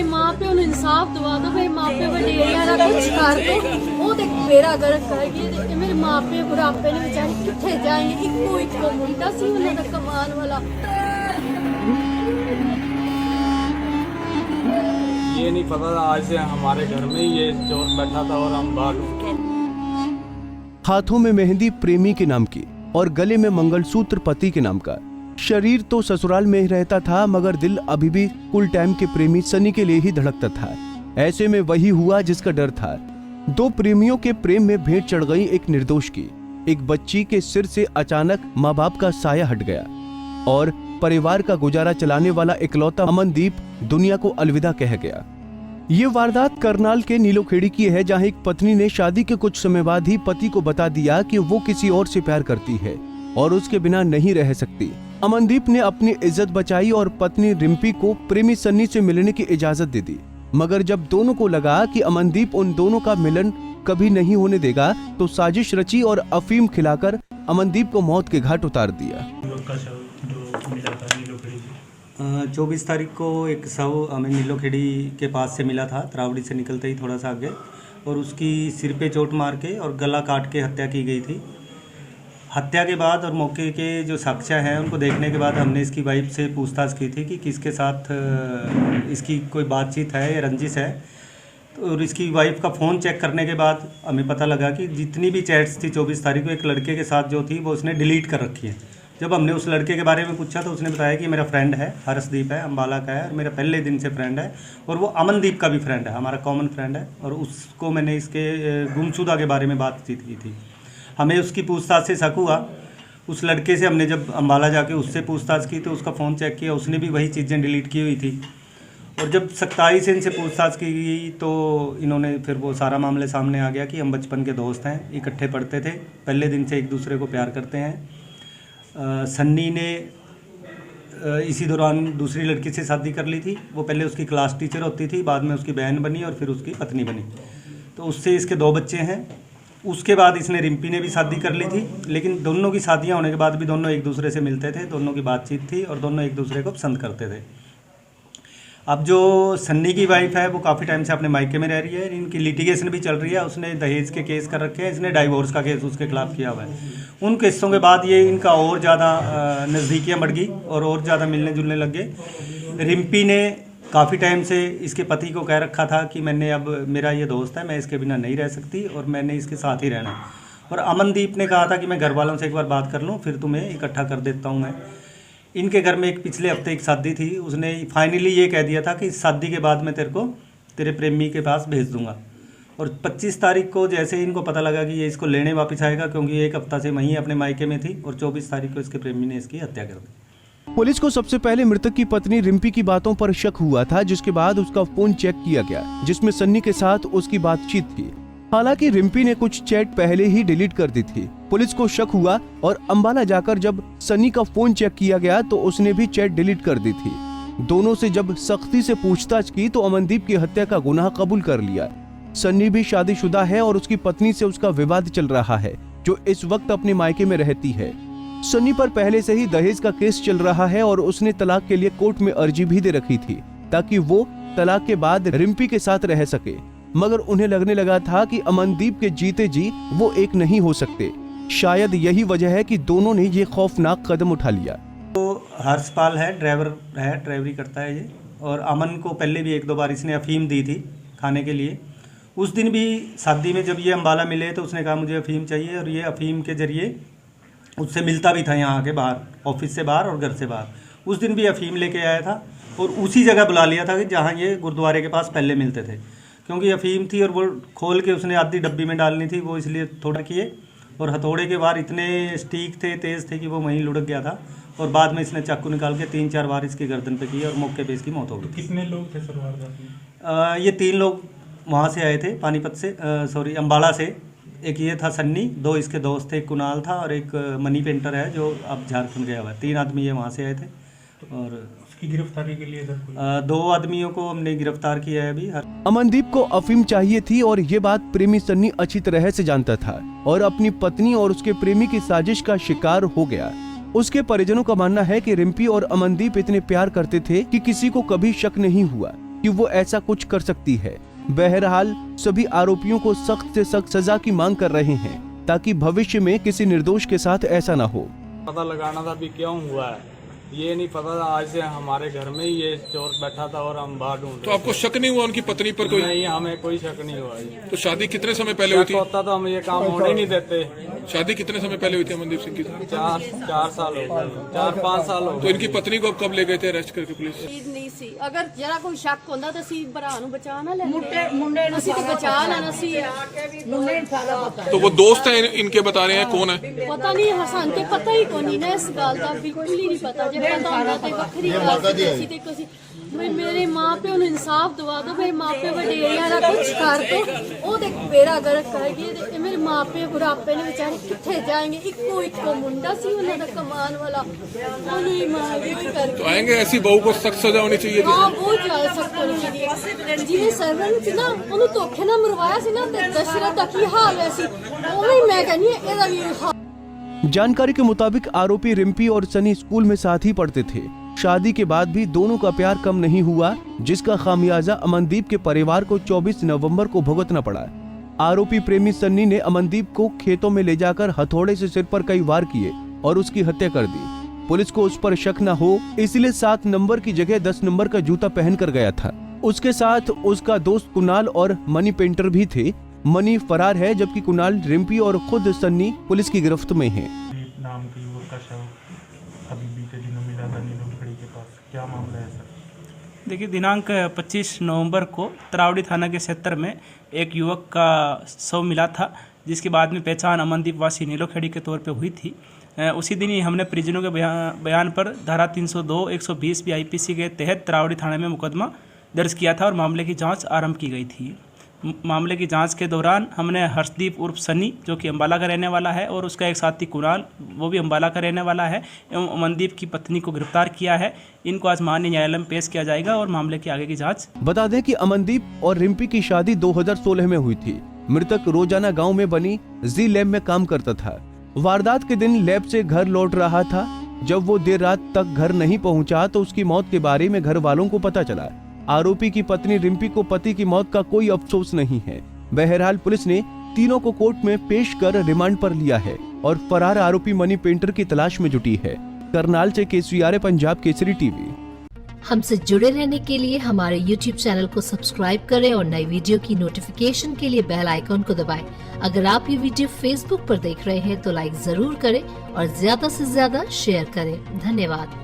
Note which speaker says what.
Speaker 1: माँ प्यो ਨੂੰ ਇਨਸਾਫ ਦਵਾ ਦਿਓ, ਮੇਰੇ ਮਾਂ ਪਿਓ ਵਡੇਰਿਆਂ ਦਾ ਕੁਝ ਕਰ ਦਿਓ, ਉਹ ਤੇ ਬੇੜਾ ਗਰਕ ਕਰ ਗਈ ਤੇ ਮੇਰੇ ਮਾਂ ਪਿਓ ਬੁਢਾਪੇ ਨੇ ਵਿਚਾਰੇ ਕਿੱਥੇ ਜਾਣਗੇ। ਇੱਕੋ ਇੱਕ ਮੁੰਡਾ ਸੀ ਉਹਨਾਂ ਦਾ ਕਮਾਉਣ ਵਾਲਾ।
Speaker 2: ये नहीं पता था आज से हमारे घर में ही ये चोर बैठा था और हम भाग।
Speaker 3: हाथों में मेहंदी प्रेमी के नाम की और गले में मंगलसूत्र पति के नाम का। शरीर तो ससुराल में ही रहता था मगर दिल अभी भी कुल टाइम के प्रेमी सनी के लिए ही धड़कता था। ऐसे में वही हुआ जिसका डर था। दो प्रेमियों के प्रेम में भेंट चढ़ गई एक निर्दोष की। एक बच्ची के सिर से अचानक माँ बाप का साया हट गया और परिवार का गुजारा चलाने वाला इकलौता अमनदीप दुनिया को अलविदा कह गया। ये वारदात करनाल के नीलोखेड़ी की है, जहां एक पत्नी ने शादी के कुछ समय बाद ही पति को बता दिया कि वो किसी और से प्यार करती है और उसके बिना नहीं रह सकती। अमनदीप ने अपनी इज्जत बचाई और पत्नी रिम्पी को प्रेमी सन्नी से मिलने की इजाजत दे दी। मगर जब दोनों को लगा कि अमनदीप उन दोनों का मिलन कभी नहीं होने देगा तो साजिश रची और अफीम खिलाकर अमनदीप को मौत के घाट उतार दिया।
Speaker 4: 24 तारीख को एक शव हमें नीलोखेड़ी के पास से मिला था, त्रावड़ी से निकलते ही थोड़ा सा आगे, और उसकी सिर पे चोट मार के और गला काट के हत्या की गई थी। हत्या के बाद और मौके के जो साक्ष्य हैं उनको देखने के बाद हमने इसकी वाइफ से पूछताछ की थी कि किसके साथ इसकी कोई बातचीत है या रंजिश है। और इसकी वाइफ का फ़ोन चेक करने के बाद हमें पता लगा कि जितनी भी चैट्स थी 24 तारीख को एक लड़के के साथ जो थी वो उसने डिलीट कर रखी है। जब हमने उस लड़के के बारे में पूछा तो उसने बताया कि मेरा फ्रेंड है, हर्षदीप है, अम्बाला का है और मेरा पहले दिन से फ्रेंड है और वो अमनदीप का भी फ्रेंड है, हमारा कॉमन फ्रेंड है। और उसको मैंने इसके गुमशुदा के बारे में बातचीत की थी। हमें उसकी पूछताछ से शक हुआ। उस लड़के से हमने जब अम्बाला जाके उससे पूछताछ की तो उसका फ़ोन चेक किया, उसने भी वही चीज़ें डिलीट की हुई थी। और जब सख्ताई से इनसे पूछताछ की गई तो इन्होंने फिर वो सारा मामले सामने आ गया कि हम बचपन के दोस्त हैं, इकट्ठे पढ़ते थे, पहले दिन से एक दूसरे को प्यार करते हैं। सन्नी ने इसी दौरान दूसरी लड़की से शादी कर ली थी। वो पहले उसकी क्लास टीचर होती थी, बाद में उसकी बहन बनी और फिर उसकी पत्नी बनी। तो उससे इसके 2 बच्चे हैं। उसके बाद इसने रिम्पी ने भी शादी कर ली थी, लेकिन दोनों की शादियां होने के बाद भी दोनों एक दूसरे से मिलते थे, दोनों की बातचीत थी और दोनों एक दूसरे को पसंद करते थे। अब जो सन्नी की वाइफ है वो काफ़ी टाइम से अपने मायके में रह रही है, इनकी लिटिगेशन भी चल रही है। उसने दहेज के केस कर रखे हैं, इसने डाइवोर्स का केस उसके खिलाफ किया हुआ है। उन केसों के बाद ये इनका और ज़्यादा नज़दीकियाँ बढ़ गई और ज़्यादा मिलने जुलने लग गए। रिम्पी ने काफ़ी टाइम से इसके पति को कह रखा था कि मैंने अब मेरा ये दोस्त है, मैं इसके बिना नहीं रह सकती और मैंने इसके साथ ही रहना। और अमनदीप ने कहा था कि मैं घर वालों से एक बार बात कर लूँ फिर तुम्हें इकट्ठा कर देता हूँ मैं। इनके घर में एक पिछले हफ्ते एक शादी थी, उसने फाइनली ये कह दिया था कि इस शादी के बाद मैं तेरे को तेरे प्रेमी के पास भेज दूंगा। और 25 तारीख को जैसे इनको पता लगा कि ये इसको लेने वापस आएगा, क्योंकि एक हफ्ता से वहीं अपने मायके में थी, और 24 तारीख को इसके प्रेमी ने इसकी हत्या कर दी।
Speaker 3: पुलिस को सबसे पहले मृतक की पत्नी रिम्पी की बातों पर शक हुआ था, जिसके बाद उसका फोन चेक किया गया जिसमें सन्नी के साथ उसकी बातचीत थी। हालांकि रिम्पी ने कुछ चैट पहले ही डिलीट कर दी थी। पुलिस को शक हुआ और अम्बाला जाकर जब सन्नी का फोन चेक किया गया तो उसने भी चैट डिलीट कर दी थी। दोनों से जब सख्ती से पूछताछ की तो अमनदीप की हत्या का गुनाह कबूल कर लिया। सन्नी भी शादीशुदा है और उसकी पत्नी से उसका विवाद चल रहा है, जो इस वक्त अपने मायके में रहती है। सन्नी पर पहले से ही दहेज का केस चल रहा है और उसने तलाक के लिए कोर्ट में अर्जी भी दे रखी थी ताकि वो तलाक के बाद रिम्पी के साथ रह सके। मगर उन्हें लगने लगा था कि अमनदीप के जीते जी वो एक नहीं हो सकते। शायद यही वजह है कि दोनों ने ये खौफनाक कदम उठा लिया।
Speaker 4: तो हर्षपाल है, ड्राइवर है, ड्राइवरी करता है ये। और अमन को पहले भी 1-2 बार इसने अफीम दी थी खाने के लिए। उस दिन भी शादी में जब ये अम्बाला मिले तो उसने कहा मुझे अफीम चाहिए, और ये अफीम के जरिए उससे मिलता भी था यहाँ आके बाहर, ऑफिस से बाहर और घर से बाहर। उस दिन भी अफीम लेके आया था और उसी जगह बुला लिया था कि जहाँ ये गुरुद्वारे के पास पहले मिलते थे, क्योंकि अफीम थी और वो खोल के उसने आधी डब्बी में डालनी थी, वो इसलिए थोड़ा किए। और हथौड़े के बार इतने स्टीक थे, तेज़ थे कि वो वहीं लुढ़क गया था। और बाद में इसने चाकू निकाल के 3-4 बार इसकी गर्दन पे की और मौके पे इसकी मौत हो गई।
Speaker 2: कितने लोग थे सर वारदात में?
Speaker 4: ये 3 लोग वहाँ से आए थे, पानीपत से, अम्बाला से। एक ये था सन्नी, 2 इसके दोस्त थे, एक कुणाल था और एक मनी पेंटर है जो अब झारखंड गया हुआ है। 3 आदमी ये वहाँ से आए थे। और
Speaker 2: उसकी गिरफ्तारी के लिए सर
Speaker 4: 2 आदमियों को हमने गिरफ्तार किया है अभी।
Speaker 3: अमनदीप को अफीम चाहिए थी और ये बात प्रेमी सन्नी अच्छी तरह से जानता था और अपनी पत्नी और उसके प्रेमी की साजिश का शिकार हो गया। उसके परिजनों का मानना है कि रिम्पी और अमनदीप इतने प्यार करते थे कि किसी को कभी शक नहीं हुआ। कि वो ऐसा कुछ कर सकती है। बहरहाल सभी आरोपियों को सख्त से सख्त सजा की मांग कर रहे हैं ताकि भविष्य में किसी निर्दोष के साथ ऐसा न हो।
Speaker 2: पता लगाना था भी क्यों हुआ है, ये नहीं पता था। आज से हमारे घर में ही ये चोर बैठा था और हम बाहर ढूंढ।
Speaker 5: तो आपको शक नहीं हुआ उनकी पत्नी पर कोई?
Speaker 2: नहीं, हमें कोई शक नहीं हुआ।
Speaker 5: तो शादी कितने समय पहले हुई थी?
Speaker 2: होता तो हम ये काम होने नहीं देते।
Speaker 5: शादी कितने समय पहले हुई थी अमनदीप सिंह की?
Speaker 2: 4 साल हो गए, 4-5 साल हो
Speaker 5: तो इनकी पत्नी को अब कब ले गए थे अरेस्ट करके पुलिस?
Speaker 1: नहीं सी अगर जरा कोई शक होता तो ਅਸੀਂ ਭਰਾ ਨੂੰ ਬਚਾ ਨਾ ਲੈਂਦੇ ਮੁੰਡੇ ਅਸੀਂ ਤਾਂ ਬਚਾ ਲੈਣਾ ਸੀ ਮੁੰਡੇ ਨੂੰ ਸਾਰਾ ਪਤਾ।
Speaker 5: तो वो दोस्त हैं इनके, बता रहे हैं कौन है?
Speaker 1: ਪਤਾ ਨਹੀਂ ਹਸਨ ਤੇ ਪਤਾ ਹੀ ਕੋਈ ਨਹੀਂ ਨਾ ਇਸ ਗੱਲ ਦਾ, ਬਿਲਕੁਲ ਹੀ ਨਹੀਂ ਪਤਾ। ਜੇ ਪਤਾ ਹੁੰਦਾ ਤੇ ਵੱਖਰੀ ਗੱਲ ਸੀ। ਅਸੀਂ ਤੇ ਕਿਸੇ ਮੇਰੇ ਮਾਪਿਆਂ ਨੂੰ ਇਨਸਾਫ ਦਵਾ ਦਿਓ, ਮੇਰੇ ਮਾਪੇ ਵਡੇਰਿਆਂ ਦਾ ਕੁਝ ਕਰ ਦਿਓ। ਉਹ ਤੇ ਬੇੜਾ ਗਰਕ ਕਰ ਗਏ ਤੇ ਮੇਰੇ ਮਾਪੇ ਬੁਢਾਪੇ ਨੇ ਵਿਚਾਰੇ ਕਿੱਥੇ ਜਾਣਗੇ। ਇੱਕੋ ਮੁੰਡਾ ਸੀ ਉਹਨਾਂ ਦਾ ਕਮਾਨ ਵਾਲਾ, ਉਹਨੂੰ ਹੀ ਮਾਰ ਕੇ ਕਰ
Speaker 5: तो आएंगे, ऐसी बहू को सख्त सजा होनी चाहिए थी।
Speaker 1: ਹਾਂ ਬਹੁਤ ਜ਼ਿਆਦਾ ਸਖਤ ਹੋਣੀ ਚਾਹੀਦੀ ਹੈ। ਜਿਵੇਂ ਸਰਵਨ ਸੀ ਨਾ ਉਹਨੂੰ ਧੋਖੇ ਨਾਲ ਮਰਵਾਇਆ ਸੀ ਨਾ ਤੇ ਦਸ਼ਰਤ ਦਾ ਕੀ ਹਾਲ ਹੋਇਆ ਸੀ, ਉਵੇਂ ਹੀ ਮੈਂ ਕਹਿੰਦੀ ਹਾਂ ਇਹਦਾ ਵੀ ਹਾਲ।
Speaker 3: जानकारी के मुताबिक आरोपी रिम्पी और सनी स्कूल में साथ ही पढ़ते थे। शादी के बाद भी दोनों का प्यार कम नहीं हुआ, जिसका खामियाजा अमनदीप के परिवार को 24 नवंबर को भुगतना पड़ा। आरोपी प्रेमी सन्नी ने अमनदीप को खेतों में ले जाकर हथौड़े से सिर पर कई वार किए और उसकी हत्या कर दी। पुलिस को उस पर शक न हो इसलिए 7 नंबर की जगह 10 नंबर का जूता पहन कर गया था। उसके साथ उसका दोस्त कुणाल और मनी पेंटर भी थे। मनी फरार है जबकि कुणाल, रिम्पी और खुद सन्नी पुलिस की गिरफ्त में हैं।
Speaker 6: नाम के युवक का शव अभी बीते दिनों मिला था नीलोखड़ी के पास, क्या मामला है सर?
Speaker 7: देखिए, दिनांक 25 नवंबर को तरावड़ी थाना के क्षेत्र में एक युवक का शव मिला था, जिसके बाद में पहचान अमनदीप वासी नीलोखड़ी के तौर पे हुई थी। उसी दिन ही हमने परिजनों के बयान पर धारा 302, 120 भी IPC के तहत तरावड़ी थाने में मुकदमा दर्ज किया था और मामले की जाँच आरम्भ की गई थी। मामले की जांच के दौरान हमने हर्षदीप उर्फ सनी, जो कि अम्बाला का रहने वाला है, और उसका एक साथी कुणाल, वो भी अम्बाला का रहने वाला है, एवं अमनदीप की पत्नी को गिरफ्तार किया है। इनको आज माननीय न्यायालय में पेश किया जाएगा और मामले की आगे की जांच।
Speaker 3: बता दें कि अमनदीप और रिम्पी की शादी 2016 में हुई थी। मृतक रोजाना गांव में बनी जी लैब में काम करता था। वारदात के दिन लैब से घर लौट रहा था। जब वो देर रात तक घर नहीं पहुंचा तो उसकी मौत के बारे में घर वालों को पता चला। आरोपी की पत्नी रिम्पी को पति की मौत का कोई अफसोस नहीं है। बहरहाल पुलिस ने तीनों को कोर्ट में पेश कर रिमांड पर लिया है और फरार आरोपी मनी पेंटर की तलाश में जुटी है। करनाल से केसरी पंजाब केसरी टीवी।
Speaker 8: हमसे जुड़े रहने के लिए हमारे YouTube चैनल को सब्सक्राइब करें और नई वीडियो की नोटिफिकेशन के लिए बेल आइकॉन को दबाएं। अगर आप ये वीडियो Facebook पर देख रहे हैं तो लाइक जरूर करें और ज्यादा से ज्यादा शेयर करें। धन्यवाद।